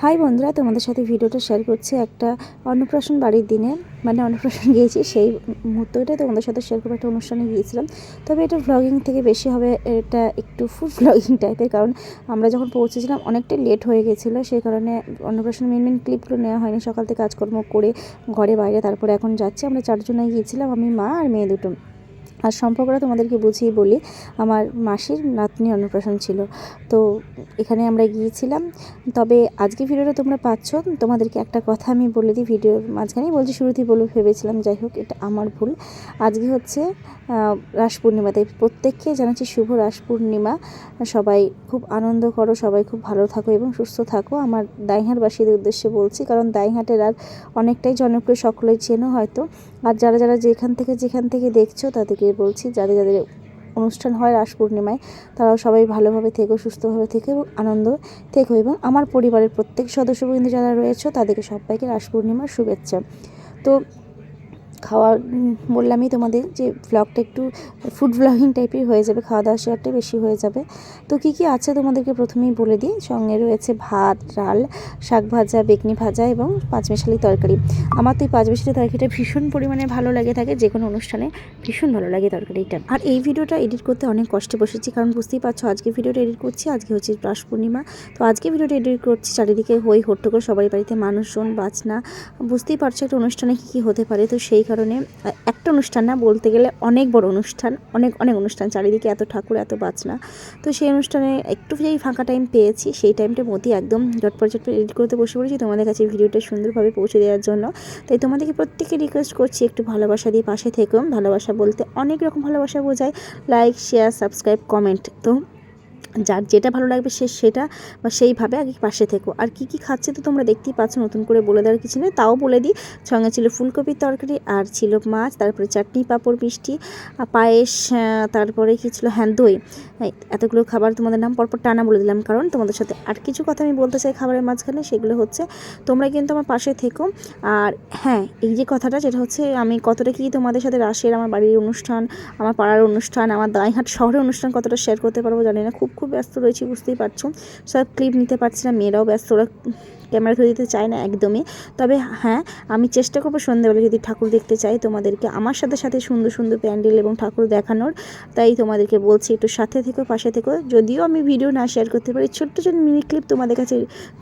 High বন্ধুরা, তোমাদের সাথে ভিডিওটা শেয়ার করছি একটা অন্নপ্রাশন বাড়ির দিনে, মানে অন্নপ্রাশন গিয়েছি সেই মুহূর্তটাই তোমাদের সাথে শেয়ার করবো। একটা অনুষ্ঠানে গিয়েছিলাম, তবে এটা ভ্লগিং থেকে বেশি হবে, এটা একটু ফুড ভ্লগিং টাইপের। কারণ আমরা যখন পৌঁছেছিলাম অনেকটাই লেট হয়ে গেছিলো, সেই কারণে অন্নপ্রাশন মেন ক্লিপগুলো নেওয়া হয়নি। সকাল থেকে কাজকর্ম করে ঘরে বাইরে তারপরে এখন যাচ্ছি। আমরা 4 জনে গিয়েছিলাম, আমি, মা আর মেয়ে দুটো। আর সম্পর্কটা তোমাদেরকে বুঝিয়ে বলি, আমার মাসির নাতনি অন্নপ্রাশন ছিল, তো এখানে আমরা গিয়েছিলাম। তবে আজকে ভিডিওটা তোমরা পাচ্ছ, তোমাদেরকে একটা কথা আমি বলে দিই ভিডিওর মাঝখানেই, বলছি শুরুতেই বলে ভেবেছিলাম, যাই হোক এটা আমার ভুল। আজকে হচ্ছে রাস পূর্ণিমা, তাই প্রত্যেককে জানাচ্ছি শুভ রাস পূর্ণিমা। সবাই খুব আনন্দ করো, সবাই খুব ভালো থাকো এবং সুস্থ থাকো। আমার দাইহাটবাসীদের উদ্দেশ্যে বলছি, কারণ দাইহাটের আর অনেকটাই জনপ্রিয়, সকলেই চেনো হয়তো। আর যারা যারা যেখান থেকে দেখছো তাদেরকে বলছি, যাদের যাদের অনুষ্ঠান হয় রাস পূর্ণিমায়, তারাও সবাই ভালোভাবে থেকো, সুস্থভাবে থেকো এবং আনন্দ থেকো। এবং আমার পরিবারের প্রত্যেক সদস্যবৃন্দ যারা রয়েছে তাদেরকে সবাইকে রাস পূর্ণিমার শুভেচ্ছা। তো খাওয়া বললামই তোমাদের যে ব্লগটা একটু ফুড ব্লগিং টাইপের হয়ে যাবে, খাওয়া দাওয়া শেয়ারটা বেশি হয়ে যাবে। তো কী কী আছে তোমাদেরকে প্রথমেই বলে দিই। সঙ্গে রয়েছে ভাত, ডাল, শাক ভাজা, বেগনি ভাজা এবং পাঁচমিশালি তরকারি। আমার তো এই পাঁচমিশালি তরকারিটা ভীষণ পরিমাণে ভালো লাগে থাকে, যে কোনো অনুষ্ঠানে ভীষণ ভালো লাগে তরকারিটা। আর এই ভিডিওটা এডিট করতে অনেক কষ্টে বসেছি, কারণ বুঝতেই পারছো আজকে ভিডিওটা এডিট করছি, আজকে হচ্ছে রাস পূর্ণিমা। তো আজকে ভিডিওটা এডিট করছি, চারিদিকে হই হট্টগোল, সবারই বাড়িতে মানুষজন, বাজনা, বুঝতেই পারছো একটা অনুষ্ঠানে কী কী হতে পারে। তো সেই কারণে একটা অনুষ্ঠান না, বলতে গেলে অনেক বড় অনুষ্ঠান, অনেক অনুষ্ঠান, চারিদিকে এত ঠাকুর, এত বাজনা। তো সেই অনুষ্ঠানে একটু যেই ফাঁকা টাইম পেয়েছি, সেই টাইমটার মধ্যে একদম ঝটপট এডিট করতে বসে পড়েছি তোমাদের কাছে ভিডিওটা সুন্দরভাবে পৌঁছে দেওয়ার জন্য। তাই তোমাদেরকে প্রত্যেককে রিকোয়েস্ট করছি, একটু ভালোবাসা দিয়ে পাশে থেকো। ভালোবাসা বলতে অনেক রকম ভালোবাসা বোঝায়, লাইক, শেয়ার, সাবস্ক্রাইব, কমেন্ট। তো যার যেটা ভালো লাগবে সেটা বা সেইভাবে আগে পাশে থেকো। আর কি কি খাচ্ছে তো তোমরা দেখতেই পাচ্ছ, নতুন করে বলে দেওয়ার কিছু নেই, তাও বলে দিই। সঙ্গে ছিল ফুলকপির তরকারি, আর ছিল মাছ, তারপরে চাটনি, পাঁপড়, মিষ্টি, পায়েস, তারপরে কী ছিল, হ্যাঁ দই। এতগুলো খাবার তোমাদের নাম পরপর টানা বলে দিলাম, কারণ তোমাদের সাথে আর কিছু কথা আমি বলতে চাই খাবারের মাঝখানে, সেগুলো হচ্ছে তোমরা কিন্তু আমার পাশে থেকো। আর হ্যাঁ, এই যে কথাটা, যেটা হচ্ছে আমি কতটা কি তোমাদের সাথে রাসের, আমার বাড়ির অনুষ্ঠান, আমার পাড়ার অনুষ্ঠান, আমার দাইহাট শহরের অনুষ্ঠান কতটা শেয়ার করতে পারবো জানি না, খুব ব্যস্ত রয়েছি, বুঝতেই পারছো। সব ক্লিপ নিতে পারছি না, মেয়েরাও ব্যস্ত, ওরা ক্যামেরা ধরে দিতে চায় না একদমই। তবে হ্যাঁ, আমি চেষ্টা করবো সন্ধ্যাবেলা যদি ঠাকুর দেখতে চাই তোমাদেরকে আমার সাথে সাথে সুন্দর প্যান্ডেল এবং ঠাকুর দেখানোর। তাই তোমাদেরকে বলছি একটু সাথে থেকো, পাশে থেকো। যদিও আমি ভিডিও না শেয়ার করতে পারি, ছোট্ট মিনি ক্লিপ তোমাদের কাছে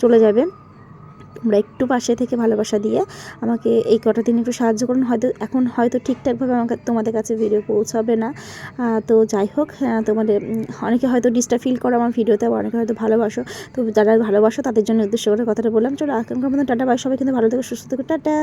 চলে যাবে। তোমরা একটু পাশে থেকে ভালোবাসা দিয়ে আমাকে এই কটা দিন একটু সাহায্য করুন। এখন হয়তো ঠিকঠাকভাবে তোমাদের কাছে ভিডিও পৌঁছাবে না, তো যাই হোক, তোমাদের অনেকে হয়তো ডিস্টার্ব ফিল করো আমার ভিডিওতে, আবার অনেকে হয়তো ভালোবাসো। তো যারা ভালোবাসো তাদের জন্য উদ্দেশ্য করে কথাটা বললাম। চলো আজকের মতো টাটা, বাই। সবাই কিন্তু ভালো থেকো, সুস্থ থেকো, টাটা।